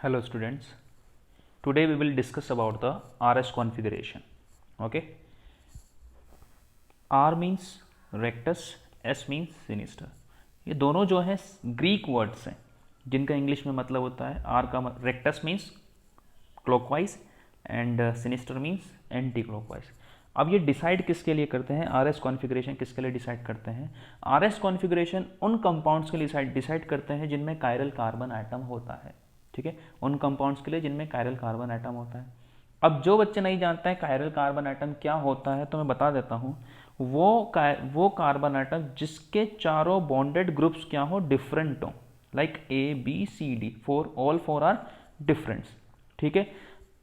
Hello students, today we will discuss about the RS configuration. Okay, R means rectus, S means sinister. ये दोनों जो है Greek words हैं जिनका English में मतलब होता है R का rectus means clockwise and sinister means anti clockwise. अब ये डिसाइड किसके लिए करते हैं, RS कॉन्फ़िगरेशन किसके लिए डिसाइड करते हैं. RS कॉन्फ़िगरेशन उन कंपाउंड्स के लिए डिसाइड करते हैं जिनमें कायरल कार्बन एटम होता है. ठीक है, उन कंपाउंड्स के लिए जिनमें कायरल कार्बन एटम होता है. अब जो बच्चे नहीं जानते हैं कायरल कार्बन एटम क्या होता है तो मैं बता देता हूँ. वो कार्बन एटम जिसके चारों बॉन्डेड ग्रुप्स क्या हो, डिफरेंट हो, like ABCD, all four are differents. ठीक है,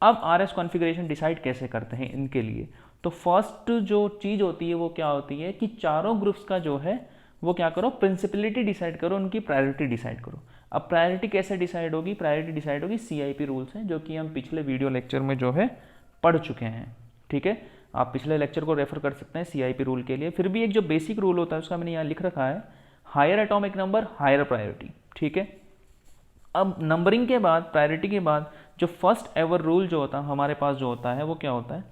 अब RS कॉन्फ़िगरेशन डिसाइड कैसे करते हैं इनके लिए. तो फर्स्ट जो चीज़ होती है वो क्या होती है कि चारों ग्रुप्स का जो है वो क्या करो, प्रिंसिपलिटी डिसाइड करो, उनकी प्रायोरिटी डिसाइड करो. अब प्रायोरिटी कैसे डिसाइड होगी, प्रायोरिटी डिसाइड होगी CIP रूल्स हैं जो कि हम पिछले वीडियो लेक्चर में जो है पढ़ चुके हैं. ठीक है, आप पिछले लेक्चर को रेफर कर सकते हैं CIP रूल के लिए. फिर भी एक जो बेसिक रूल होता है उसका मैंने यहाँ लिख रखा है, higher atomic number higher priority. ठीक है, अब नंबरिंग के बाद, प्रायोरिटी के बाद जो फर्स्ट एवर रूल जो होता है हमारे पास जो होता है वो क्या होता है,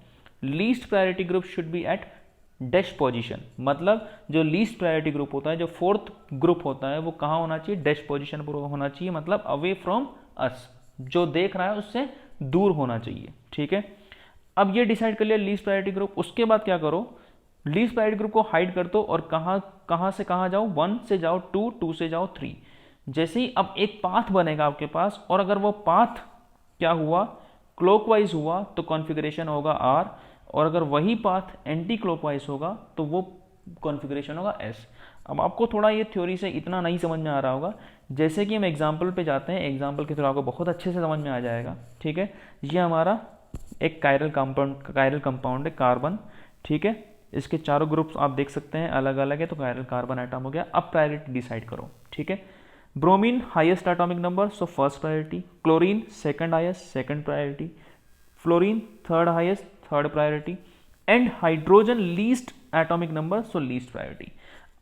least priority group should be at dash position. मतलब जो लीस्ट प्रायोरिटी ग्रुप होता है, जो फोर्थ ग्रुप होता है वो कहाँ होना चाहिए, डैश पोजीशन पर होना चाहिए. मतलब अवे फ्रॉम अस, जो देख रहा है उससे दूर होना चाहिए. ठीक है, अब ये डिसाइड कर लिया लीस्ट प्रायोरिटी ग्रुप. उसके बाद क्या करो, लीस्ट प्रायोरिटी ग्रुप को हाइड कर दो और कहाँ से कहाँ जाओ, 1 से जाओ 2, 2 से जाओ 3. जैसे ही अब एक पाथ बनेगा आपके पास और अगर वो पाथ क्या हुआ, क्लॉकवाइज हुआ तो कॉन्फ़िगरेशन होगा R, और अगर वही पाथ एंटी क्लॉकवाइज होगा तो वो कॉन्फ़िगरेशन होगा S. अब आपको थोड़ा ये थ्योरी से इतना नहीं समझ में आ रहा होगा, जैसे कि हम एग्जाम्पल पे जाते हैं, एग्जाम्पल के थ्रू आपको बहुत अच्छे से समझ में आ जाएगा. ठीक है, ये हमारा एक कायरल कंपाउंड है कार्बन. ठीक है, इसके चारों ग्रुप्स आप देख सकते हैं अलग अलग है, तो कायरल कार्बन एटम हो गया. अब प्रायोरिटी डिसाइड करो. ठीक है, bromine highest atomic number, so first priority. Chlorine second highest, second priority. Fluorine third highest, third priority. And hydrogen least atomic number, so least priority.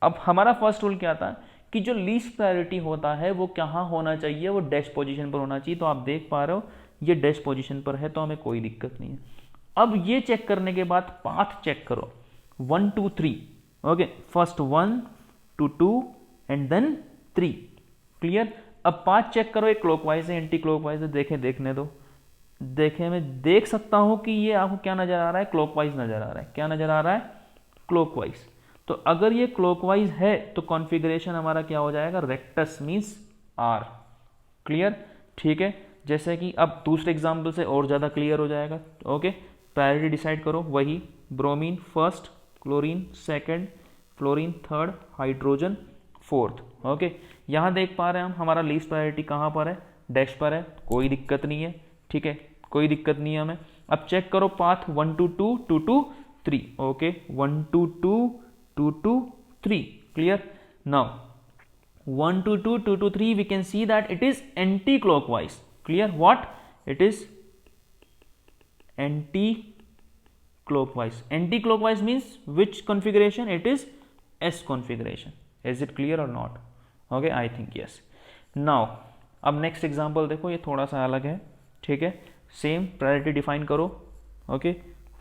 अब हमारा फर्स्ट रूल क्या था कि जो लीस्ट प्रायोरिटी होता है वो कहाँ होना चाहिए, वो डैश पोजीशन पर होना चाहिए. तो आप देख पा रहे हो ये डैश पोजीशन पर है तो हमें कोई दिक्कत नहीं है. अब ये चेक करने के बाद पाथ चेक करो, 1 2 3. Okay, first 1 to 2 and then 3. Clear. अब पाथ चेक करो, एक क्लॉकवाइज है, एंटी क्लॉकवाइज है. देखने दो, मैं देख सकता हूं कि ये आपको क्या नजर आ रहा है, क्लॉकवाइज नजर आ रहा है. क्या नजर आ रहा है, क्लॉकवाइज. तो अगर ये क्लॉकवाइज है तो कॉन्फ़िगरेशन हमारा क्या हो जाएगा, रेक्टस मींस R. क्लियर. ठीक है, जैसे कि अब दूसरे एग्जाम्पल से और ज़्यादा क्लियर हो जाएगा. ओके, प्रायोरिटी डिसाइड करो, वही bromine first, chlorine second, fluorine third, hydrogen fourth. Okay, यहाँ देख पा रहे हैं हम हमारा लीस्ट प्रायोरिटी कहाँ पर है, डैश पर है, कोई दिक्कत नहीं है. ठीक है, कोई दिक्कत नहीं है हमें. अब चेक करो path 1 to 2, 2 to 3. Okay, 1 to 2, 2 to 3. Clear. Now 1 to 2, 2 to 3 we can see that it is anti-clockwise. Clear. What it is, anti-clockwise. Anti-clockwise means which configuration, it is S configuration. Is it clear or not? Okay, I think yes. Now अब next example देखो, ये थोड़ा सा अलग है. ठीक है, same priority define करो. Okay,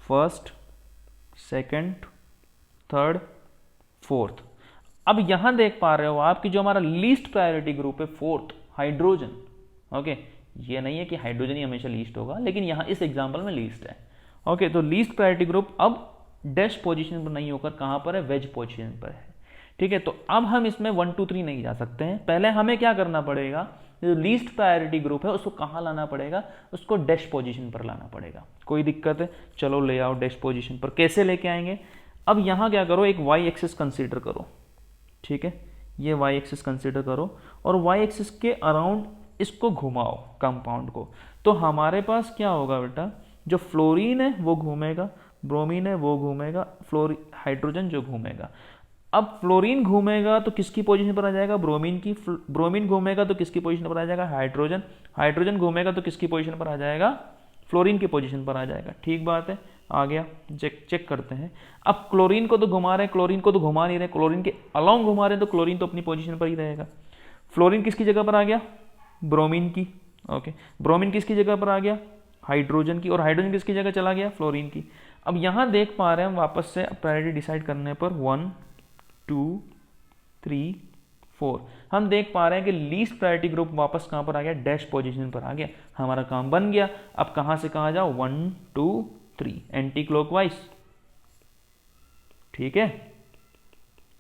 first second third fourth. अब यहां देख पा रहे हो आप कि जो हमारा लीस्ट प्रायोरिटी ग्रुप है फोर्थ, हाइड्रोजन. ओके, ये नहीं है कि हाइड्रोजन ही हमेशा लीस्ट होगा, लेकिन यहां इस एग्जांपल में लीस्ट है. ओके, तो लीस्ट प्रायोरिटी ग्रुप अब डैश पोजीशन पर नहीं होकर कहां पर है, वेज पोजीशन पर है. ठीक है, तो अब हम इसमें 1 2 3 नहीं जा सकते हैं. पहले हमें क्या करना पड़ेगा, जो लीस्ट प्रायोरिटी ग्रुप है उसको कहां लाना पड़ेगा, उसको डैश पोजीशन पर लाना पड़ेगा. कोई दिक्कत है, चलो ले आओ डैश पोजीशन पर. कैसे लेके आएंगे, अब यहां क्या करो, एक वाई एक्सिस कंसीडर करो. ठीक है, ये वाई एक्सिस कंसीडर करो और वाई एक्सिस के अराउंड इसको घुमाओ कंपाउंड को. तो हमारे पास क्या होगा बेटा, जो फ्लोरीन है वो घूमेगा, ब्रोमीन है वो घूमेगा, हाइड्रोजन जो घूमेगा. अब फ्लोरीन घूमेगा तो किसकी पोजीशन पर आ जाएगा, ब्रोमीन की. ब्रोमीन घूमेगा तो किसकी पोजीशन पर आ जाएगा, हाइड्रोजन. हाइड्रोजन घूमेगा तो किसकी पोजीशन पर आ जाएगा, फ्लोरीन की पोजीशन पर आ जाएगा. ठीक बात है, आ गया. चेक करते हैं. अब क्लोरीन को तो घुमा रहे हैं, क्लोरीन को तो घुमा नहीं रहे, क्लोरीन के अलोंग घुमा रहे हैं, तो क्लोरीन तो अपनी पोजीशन पर ही रहेगा. फ्लोरीन किसकी जगह पर आ गया, ब्रोमीन की. ओके, ब्रोमीन किसकी जगह पर आ गया, हाइड्रोजन की, और हाइड्रोजन किसकी जगह चला गया, फ्लोरीन की। अब यहाँ देख पा रहे हैं हम वापस से प्रायोरिटी डिसाइड करने पर 1 2 3 4 हम देख पा रहे हैं कि लीस्ट प्रायोरिटी ग्रुप वापस कहाँ पर आ गया, डैश पोजीशन पर आ गया। हमारा काम बन गया। अब कहाँ से कहाँ जाओ, 1 2 3 एंटी क्लॉकवाइज। ठीक है,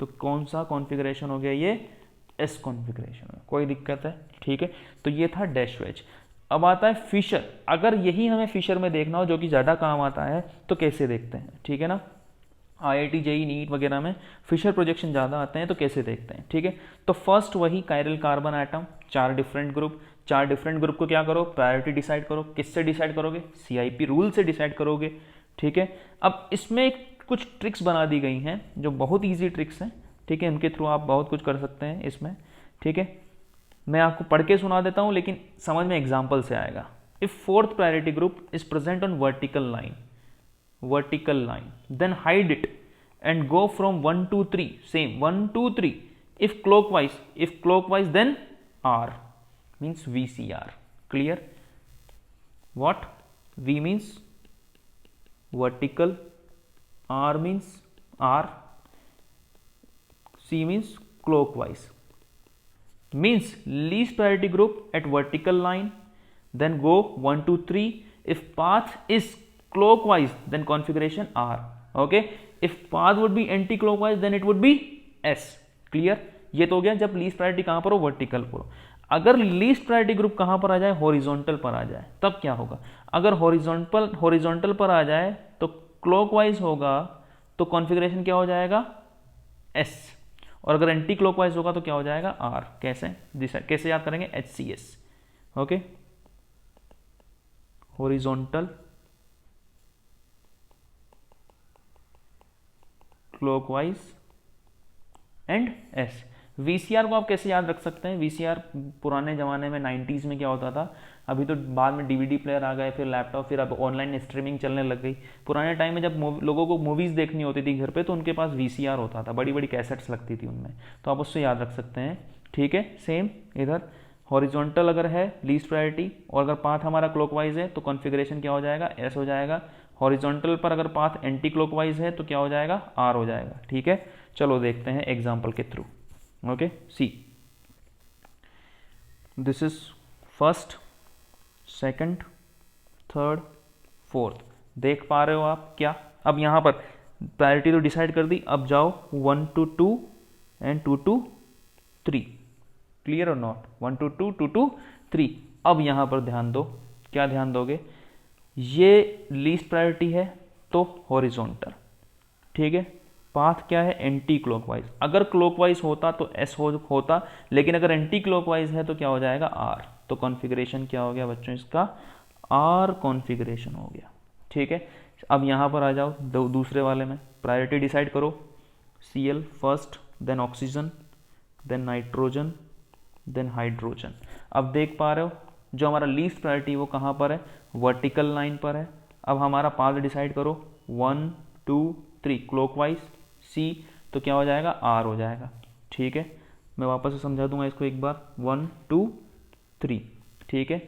तो कौन सा कॉन्फ़िगरेशन हो गया, ये एस कॉन्फ़िगरेशन है, कोई दिक्कत है। ठीक है, तो ये था डैश वेज। अब आता है फिशर। अगर यही हमें फिशर में देखना हो, जो कि ज़्यादा काम आता है, तो कैसे देखते हैं, ठीक है ना। IIT JEE नीट वगैरह में फिशर प्रोजेक्शन ज़्यादा आते हैं, तो कैसे देखते हैं, ठीक है। तो फर्स्ट वही chiral carbon atom, 4 different group, 4 different group को क्या करो, प्रायोरिटी डिसाइड करो। किससे डिसाइड करोगे, CIP रूल से डिसाइड करोगे। ठीक है, अब इसमें कुछ ट्रिक्स बना दी गई हैं जो बहुत ईजी ट्रिक्स हैं। ठीक है, इनके थ्रू आप बहुत कुछ कर सकते हैं इसमें। ठीक है, मैं आपको पढ़ के सुना देता हूँ, लेकिन समझ में एग्जाम्पल से आएगा। If fourth priority group is present on vertical line, then hide it and go from 1 to 3, same 1 2 3, if clockwise then R means VCR. Clear? What? V means vertical, R means R, C means clockwise. Means least priority group at vertical line, then go 1 2 3. If path is clockwise then configuration R. Okay, if path would be anti-clockwise then it would be S. Clear? ये तो हो गया जब least priority कहां पर हो, vertical पर हो। अगर लीस्ट प्रायोरिटी ग्रुप कहां पर आ जाए, हॉरिजॉन्टल पर आ जाए, तब क्या होगा। अगर हॉरिजॉन्टल पर आ जाए तो क्लॉकवाइज होगा, तो कॉन्फ़िगरेशन क्या हो जाएगा, S। और अगर एंटी क्लॉकवाइज होगा तो क्या हो जाएगा, R। कैसे याद करेंगे, HCS। Okay, horizontal, clockwise and S. VCR को आप कैसे याद रख सकते हैं, VCR पुराने ज़माने में 90s में क्या होता था, अभी तो बाद में DVD प्लेयर आ गए, फिर लैपटॉप, फिर अब ऑनलाइन स्ट्रीमिंग चलने लग गई। पुराने टाइम में जब लोगों को मूवीज़ देखनी होती थी घर पे, तो उनके पास VCR होता था, बड़ी बड़ी कैसेट्स लगती थी उनमें, तो आप उससे याद रख सकते हैं। ठीक है, सेम इधर हॉरिजॉन्टल अगर है लीस्ट प्रायोरिटी, और अगर पाथ हमारा क्लॉकवाइज है तो कॉन्फ़िगरेशन क्या हो जाएगा, S हो जाएगा। हॉरिजॉन्टल पर अगर पाथ एंटी क्लॉकवाइज है तो क्या हो जाएगा, R हो जाएगा। ठीक है, चलो देखते हैं एग्जाम्पल के through. Okay, see this is first, second, third, fourth. देख पा रहे हो आप क्या। अब यहां पर प्रायोरिटी तो डिसाइड कर दी, अब जाओ 1 to 2 एंड 2 to 3। क्लियर और नॉट, 1 to 2 2 to 3। अब यहां पर ध्यान दो, क्या ध्यान दोगे, ये लीस्ट प्रायोरिटी है तो हॉरिजॉन्टल। ठीक है, पाथ क्या है, एंटी क्लॉकवाइज। अगर क्लॉकवाइज होता तो S होता, लेकिन अगर एंटी क्लॉकवाइज है तो क्या हो जाएगा, R। तो कॉन्फ़िगरेशन क्या हो गया बच्चों, इसका R कॉन्फ़िगरेशन हो गया। ठीक है, अब यहां पर आ जाओ दूसरे वाले में, प्रायोरिटी डिसाइड करो। Cl first, then oxygen, then nitrogen, then hydrogen. अब देख पा रहे हो जो हमारा लीस्ट प्रायोरिटी वो कहाँ पर है, वर्टिकल लाइन पर है। अब हमारा पाथ डिसाइड करो, 1 2 3 क्लॉकवाइज, C, तो क्या हो जाएगा, R हो जाएगा। ठीक है, मैं वापस से समझा दूंगा इसको एक बार, 1 2 3। ठीक है,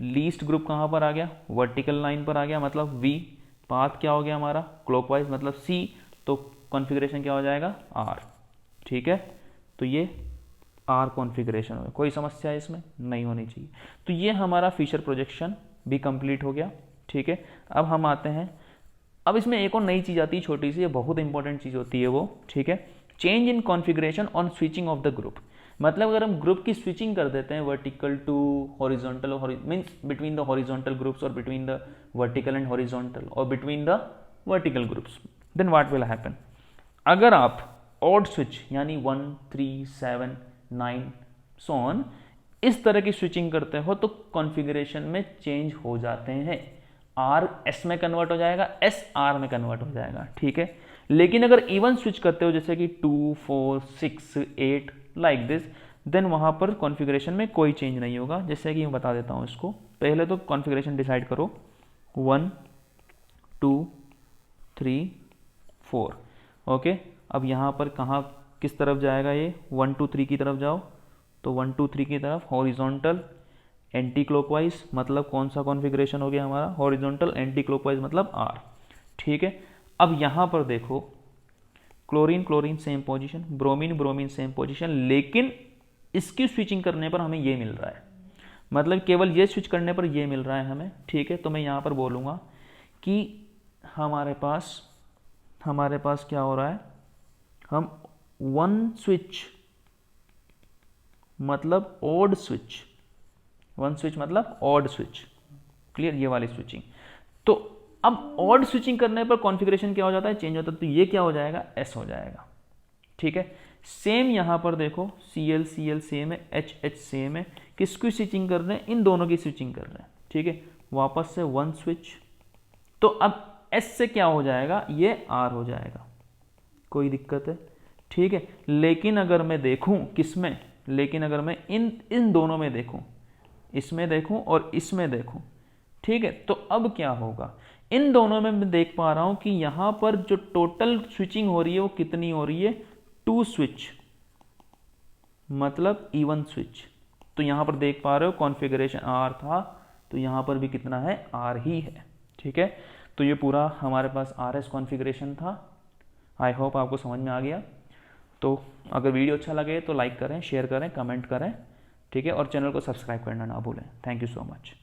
लीस्ट ग्रुप कहाँ पर आ गया, वर्टिकल लाइन पर आ गया, मतलब V। पाथ क्या हो गया हमारा, क्लॉकवाइज, मतलब C, तो कॉन्फ़िगरेशन क्या हो जाएगा, R। ठीक है, तो ये R कॉन्फ़िगरेशन हो। कोई समस्या इसमें नहीं होनी चाहिए। तो ये हमारा फिशर प्रोजेक्शन भी कंप्लीट हो गया। ठीक है, अब हम आते हैं, अब इसमें एक और नई चीज़ आती है छोटी सी, बहुत इंपॉर्टेंट चीज़ होती है वो। ठीक है, change in configuration on switching off the group. मतलब अगर हम ग्रुप की स्विचिंग कर देते हैं vertical to horizontal, means between the horizontal groups, और between the vertical and horizontal, और between the vertical groups, then what will happen. अगर आप ऑड स्विच यानी 1 3 7 9 सो ऑन इस तरह की स्विचिंग करते हो तो कॉन्फ़िगरेशन में चेंज हो जाते हैं। R S में कन्वर्ट हो जाएगा, S R में कन्वर्ट हो जाएगा। ठीक है, लेकिन अगर इवन स्विच करते हो जैसे कि 2 4 6 8 लाइक दिस, देन वहां पर कॉन्फ़िगरेशन में कोई चेंज नहीं होगा। जैसे कि मैं बता देता हूं इसको, पहले तो कॉन्फ़िगरेशन डिसाइड करो, 1 2 3 4। ओके, अब यहां पर कहाँ किस तरफ जाएगा, ये 1 2 3 की तरफ जाओ, तो 1 2 3 की तरफ हॉरिजॉन्टल, एंटी क्लॉकवाइज मतलब कौन सा कॉन्फ़िगरेशन हो गया हमारा, हॉरिजॉन्टल, एंटी क्लॉकवाइज मतलब आर। ठीक है, अब यहाँ पर देखो chlorine chlorine same position, bromine bromine same position, लेकिन इसकी स्विचिंग करने पर हमें ये मिल रहा है, मतलब केवल ये स्विच करने पर ये मिल रहा है हमें। ठीक है, तो मैं यहाँ पर बोलूँगा कि हमारे पास क्या हो रहा है, हम वन स्विच मतलब ऑड स्विच, वन स्विच मतलब ऑड स्विच, क्लियर, ये वाली स्विचिंग। तो अब ऑड स्विचिंग करने पर कॉन्फ़िगरेशन क्या हो जाता है, चेंज होता है, तो ये क्या हो जाएगा, एस हो जाएगा। ठीक है, सेम यहां पर देखो Cl Cl सेम है, H सेम है, किसकी स्विचिंग कर रहे हैं, इन दोनों की स्विचिंग कर रहे हैं। ठीक है, वापस से वन स्विच, तो अब S से क्या हो जाएगा, ये R हो जाएगा, कोई दिक्कत है। ठीक है, लेकिन अगर मैं देखूं किसमें, लेकिन अगर मैं इन दोनों में देखूं, इसमें देखूं और इसमें देखूं, ठीक है, तो अब क्या होगा, इन दोनों में मैं देख पा रहा हूं कि यहां पर जो टोटल स्विचिंग हो रही है वो कितनी हो रही है, 2 स्विच मतलब इवन स्विच। तो यहां पर देख पा रहे हो कॉन्फ़िगरेशन आर था, तो यहां पर भी कितना है, आर ही है। ठीक है, तो ये पूरा हमारे पास आर एस कॉन्फ़िगरेशन था। आई होप आपको समझ में आ गया। तो अगर वीडियो अच्छा लगे तो लाइक करें, शेयर करें, कमेंट करें। ठीक है, और चैनल को सब्सक्राइब करना ना भूलें। Thank you so much.